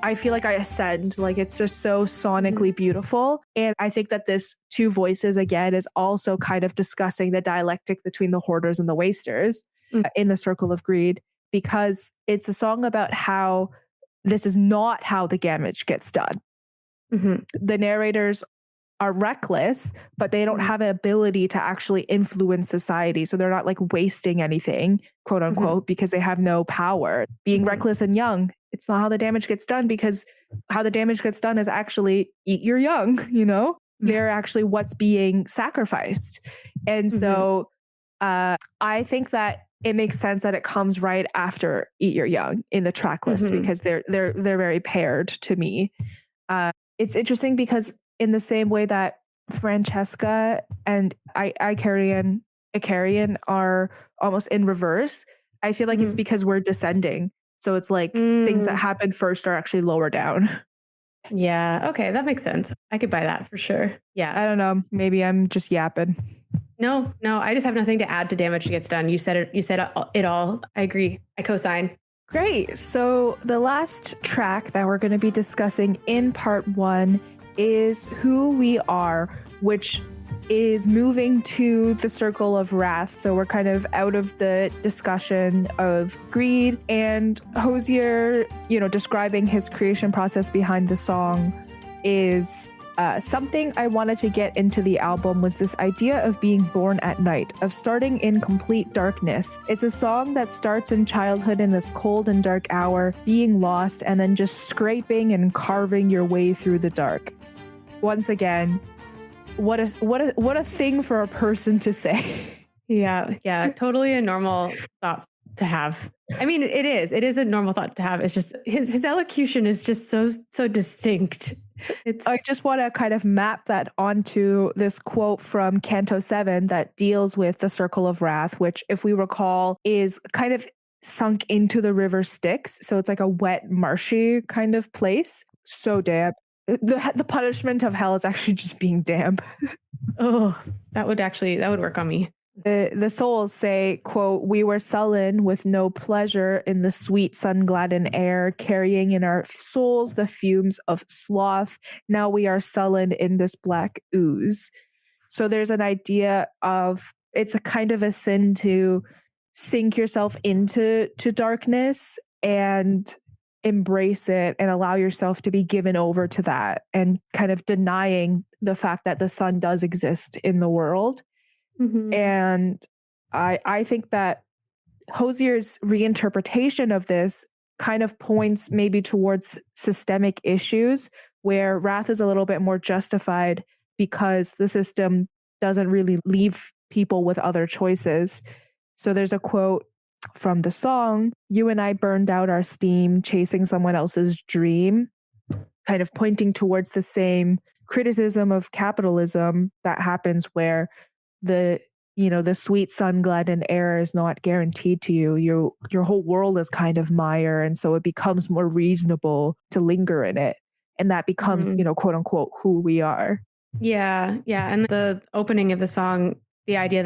I feel like I ascend. Like, it's just so sonically beautiful. And I think that this two voices, again, is also kind of discussing the dialectic between the hoarders and the wasters in the circle of greed, because it's a song about how this is not how the damage gets done. The narrators are reckless, but they don't have an ability to actually influence society. So they're not like wasting anything, quote unquote, because they have no power. Being reckless and young, it's not how the damage gets done, because how the damage gets done is actually eat your young, They're actually what's being sacrificed. And so I think that it makes sense that it comes right after Eat Your Young in the track list, because they're very paired to me. It's interesting because in the same way that Francesca and Icarian are almost in reverse, I feel like it's because we're descending. So it's like things that happen first are actually lower down. Yeah. Okay. That makes sense. I could buy that for sure. Yeah. I don't know. Maybe I'm just yapping. No, I just have nothing to add to Damage Gets Done. You said it all. I agree. I co-sign. Great. So the last track that we're going to be discussing in part 1 is Who We Are, which is moving to the circle of wrath. So we're kind of out of the discussion of greed, and Hozier, describing his creation process behind the song is something I wanted to get into the album was this idea of being born at night, of starting in complete darkness. It's a song that starts in childhood in this cold and dark hour, being lost, and then just scraping and carving your way through the dark. Once again, what a thing for a person to say. Yeah, totally a normal thought to have. I mean, it is a normal thought to have. It's just his elocution is just so distinct. I just want to kind of map that onto this quote from Canto 7 that deals with the Circle of Wrath, which, if we recall, is kind of sunk into the river Styx. So it's like a wet, marshy kind of place. So damp. The punishment of hell is actually just being damp. Oh, that would work on me. The souls say, quote, "We were sullen with no pleasure in the sweet sun-gladdened air, carrying in our souls the fumes of sloth. Now we are sullen in this black ooze." So there's an idea of, it's a kind of a sin to sink yourself into darkness and embrace it and allow yourself to be given over to that, and kind of denying the fact that the sun does exist in the world. Mm-hmm. And I think that Hozier's reinterpretation of this kind of points maybe towards systemic issues where wrath is a little bit more justified because the system doesn't really leave people with other choices. So there's a quote from the song, "You and I burned out our steam chasing someone else's dream," kind of pointing towards the same criticism of capitalism that happens where the sweet sun-gladdened air is not guaranteed to you. Your whole world is kind of mire, and so it becomes more reasonable to linger in it, and that becomes quote unquote who we are. Yeah, and the opening of the song, the idea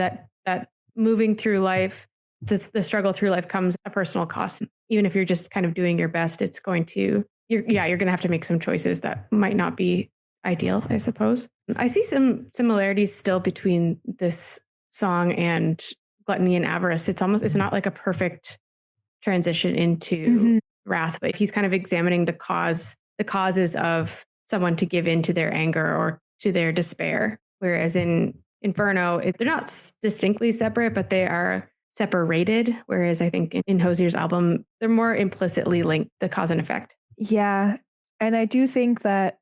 that moving through life, the struggle through life comes at a personal cost. Even if you're just kind of doing your best, it's going to you're going to have to make some choices that might not be ideal, I suppose. I see some similarities still between this song and Gluttony and Avarice. It's not like a perfect transition into wrath, but he's kind of examining the causes of someone to give in to their anger or to their despair. Whereas in Inferno, they're not distinctly separate, but they are separated. Whereas I think in Hozier's album, they're more implicitly linked, the cause and effect. Yeah. And I do think that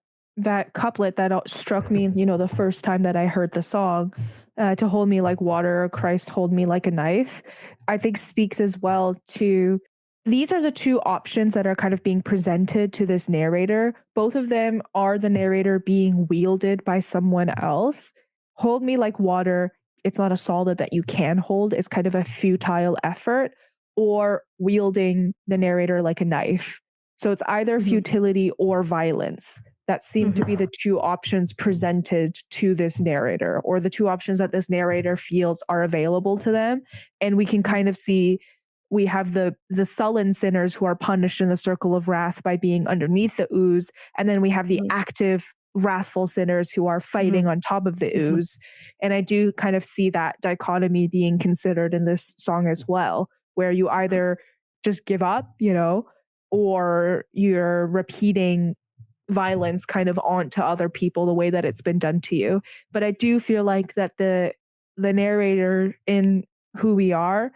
couplet that struck me, the first time that I heard the song, "To hold me like water, Christ hold me like a knife," I think speaks as well to, these are the two options that are kind of being presented to this narrator. Both of them are the narrator being wielded by someone else. Hold me like water, it's not a solid that you can hold. It's kind of a futile effort, or wielding the narrator like a knife. So it's either futility or violence. That seem to be the two options presented to this narrator, or the two options that this narrator feels are available to them. And we can kind of see, we have the sullen sinners who are punished in the circle of wrath by being underneath the ooze. And then we have the active, wrathful sinners who are fighting on top of the ooze. And I do kind of see that dichotomy being considered in this song as well, where you either just give up, or you're repeating violence kind of onto other people the way that it's been done to you. But I do feel like that the narrator in Who We Are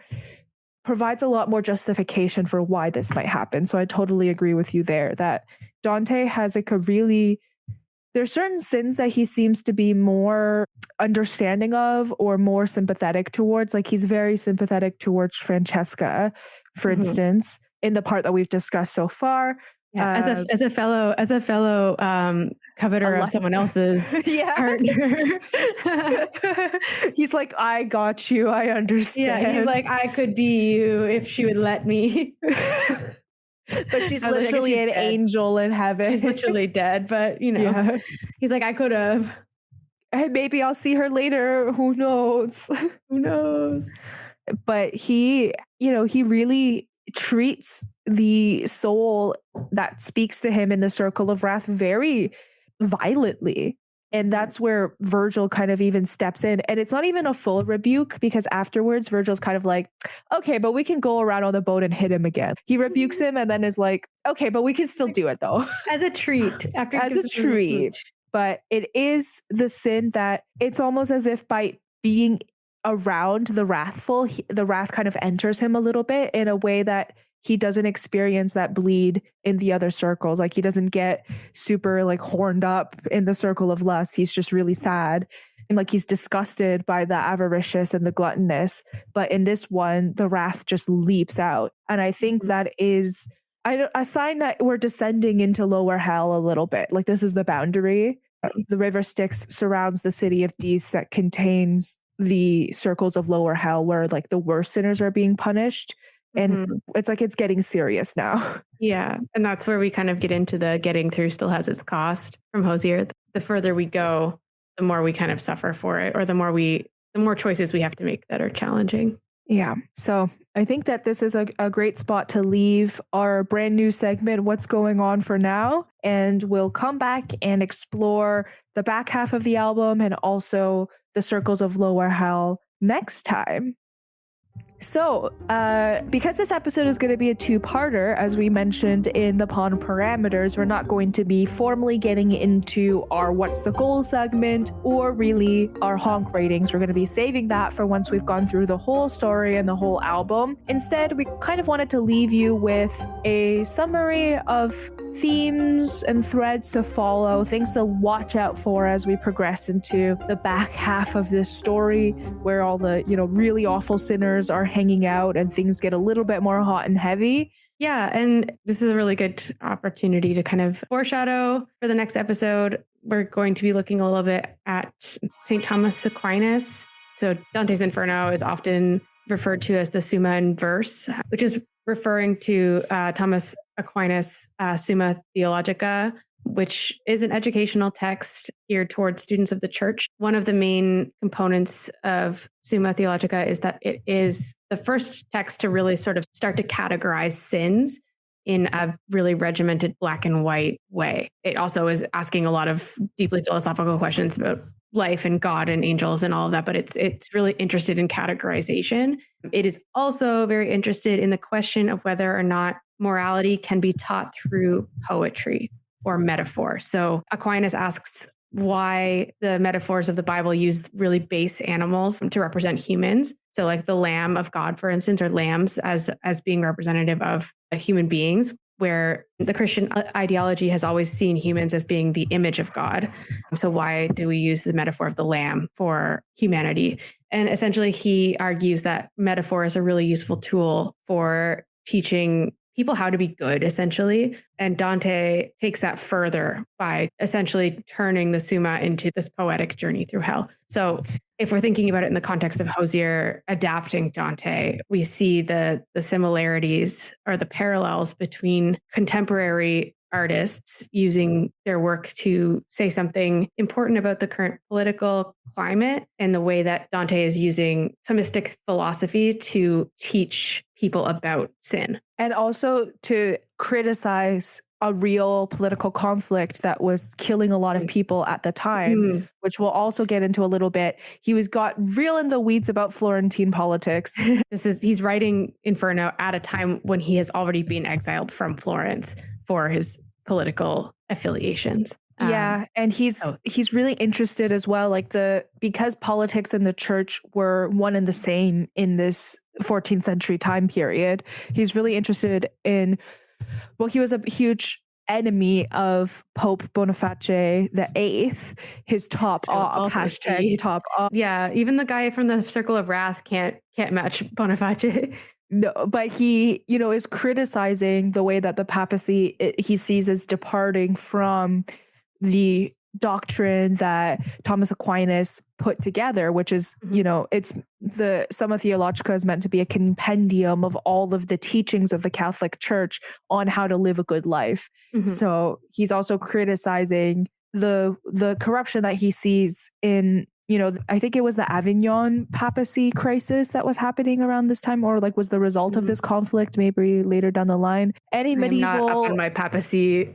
provides a lot more justification for why this might happen. So I totally agree with you there that Dante has there's certain sins that he seems to be more understanding of or more sympathetic towards. Like, he's very sympathetic towards Francesca, for instance, in the part that we've discussed so far. Yeah, as a fellow coveter of someone else's partner. He's like, "I got you, I understand." Yeah, he's like, "I could be you if she would let me." But she's literally an angel in heaven. She's literally dead, but he's like, "I could have. Hey, maybe I'll see her later. Who knows?" Who knows? But he really treats the soul that speaks to him in the circle of wrath very violently. And that's where Virgil kind of even steps in. And it's not even a full rebuke, because afterwards Virgil's kind of like, "Okay, but we can go around on the boat and hit him again." He rebukes him and then is like, "Okay, but we can still do it though." As a treat. As a treat. But it is the sin that it's almost as if by being around the wrathful, the wrath kind of enters him a little bit in a way that he doesn't experience that bleed in the other circles. Like he doesn't get super like horned up in the circle of lust. He's just really sad. And like he's disgusted by the avaricious and the gluttonous. But in this one, the wrath just leaps out. And I think that is a sign that we're descending into lower hell a little bit. Like this is the boundary. The river Styx surrounds the city of Dis that contains the circles of lower hell where like the worst sinners are being punished. And it's like it's getting serious now. Yeah. And that's where we kind of get into the getting through still has its cost from Hozier. The further we go, the more we kind of suffer for it, or the more choices we have to make that are challenging. Yeah. So I think that this is a great spot to leave our brand new segment, What's Going On for Now. And we'll come back and explore the back half of the album and also the circles of lower hell next time. So, because this episode is going to be a two-parter, as we mentioned in the pawn parameters, we're not going to be formally getting into our What's the Goal segment or really our honk ratings. We're going to be saving that for once we've gone through the whole story and the whole album. Instead, we kind of wanted to leave you with a summary of themes and threads to follow, things to watch out for as we progress into the back half of this story, where all the, really awful sinners are hanging out and things get a little bit more hot and heavy. Yeah, and this is a really good opportunity to kind of foreshadow for the next episode. We're going to be looking a little bit at St. Thomas Aquinas. So Dante's Inferno is often referred to as the Summa in verse, which is referring to Thomas Aquinas' Summa Theologica, which is an educational text geared towards students of the church. One of the main components of Summa Theologica is that it is the first text to really sort of start to categorize sins in a really regimented black and white way. It also is asking a lot of deeply philosophical questions about life and God and angels and all of that, but it's really interested in categorization. It is also very interested in the question of whether or not morality can be taught through poetry or metaphor. So Aquinas asks why the metaphors of the Bible use really base animals to represent humans. So like the Lamb of God, for instance, or lambs as being representative of human beings, where the Christian ideology has always seen humans as being the image of God. So why do we use the metaphor of the lamb for humanity? And essentially, he argues that metaphor is a really useful tool for teaching people how to be good, essentially. And Dante takes that further by essentially turning the Summa into this poetic journey through hell. So if we're thinking about it in the context of Hozier adapting Dante, we see the similarities or the parallels between contemporary artists using their work to say something important about the current political climate and the way that Dante is using Thomistic philosophy to teach people about sin. And also to criticize a real political conflict that was killing a lot of people at the time, which we'll also get into a little bit. He got real in the weeds about Florentine politics. He's writing Inferno at a time when he has already been exiled from Florence for his political affiliations. Yeah, and he's really interested as well, like because politics and the church were one and the same in this 14th century time period. He's really interested in, well, he was a huge enemy of Pope Boniface VIII, his top op, hashtag top op. Yeah, even the guy from the Circle of Wrath can't match Boniface. No, but he, is criticizing the way that the papacy he sees as departing from the doctrine that Thomas Aquinas put together, which is, it's the Summa Theologica is meant to be a compendium of all of the teachings of the Catholic Church on how to live a good life. So he's also criticizing the corruption that he sees in, I think it was the Avignon papacy crisis that was happening around this time, or like was the result of this conflict maybe later down the line. Any medieval I'm not up on my papacy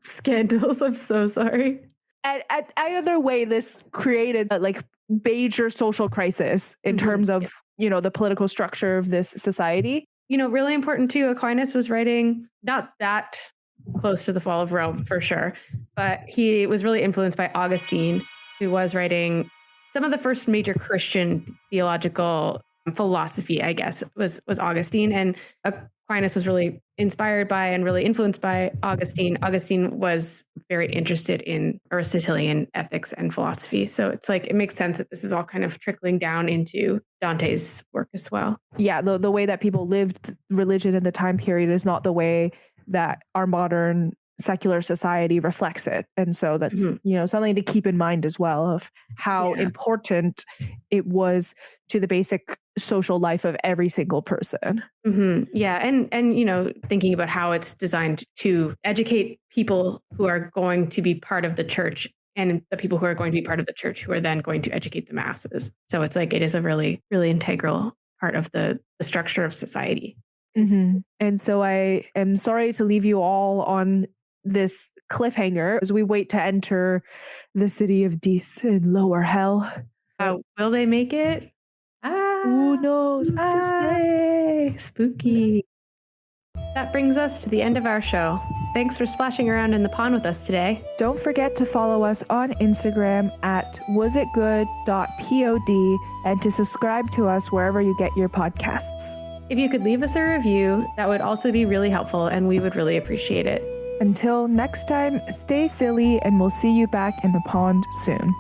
scandals. I'm so sorry. At either way, this created a major social crisis in terms of, the political structure of this society. Really important too, Aquinas was writing not that close to the fall of Rome for sure, but he was really influenced by Augustine, who was writing some of the first major Christian theological philosophy, I guess, was Augustine. And Aquinas was really inspired by and really influenced by Augustine. Augustine was very interested in Aristotelian ethics and philosophy. So it's like, it makes sense that this is all kind of trickling down into Dante's work as well. Yeah, the way that people lived religion in the time period is not the way that our modern secular society reflects it. And so that's, something to keep in mind as well, of how important it was to the basic social life of every single person. Yeah. And, thinking about how it's designed to educate people who are going to be part of the church, and the people who are going to be part of the church who are then going to educate the masses. So it's like, it is a really, really integral part of the structure of society. And so I am sorry to leave you all on this cliffhanger as we wait to enter the city of Dis in lower hell. Will they make it? Who knows? Who's to say? Spooky. That brings us to the end of our show. Thanks for splashing around in the pond with us today. Don't forget to follow us on Instagram at wasitgood.pod and to subscribe to us wherever you get your podcasts. If you could leave us a review, that would also be really helpful, and we would really appreciate it. Until next time, stay silly, and we'll see you back in the pond soon.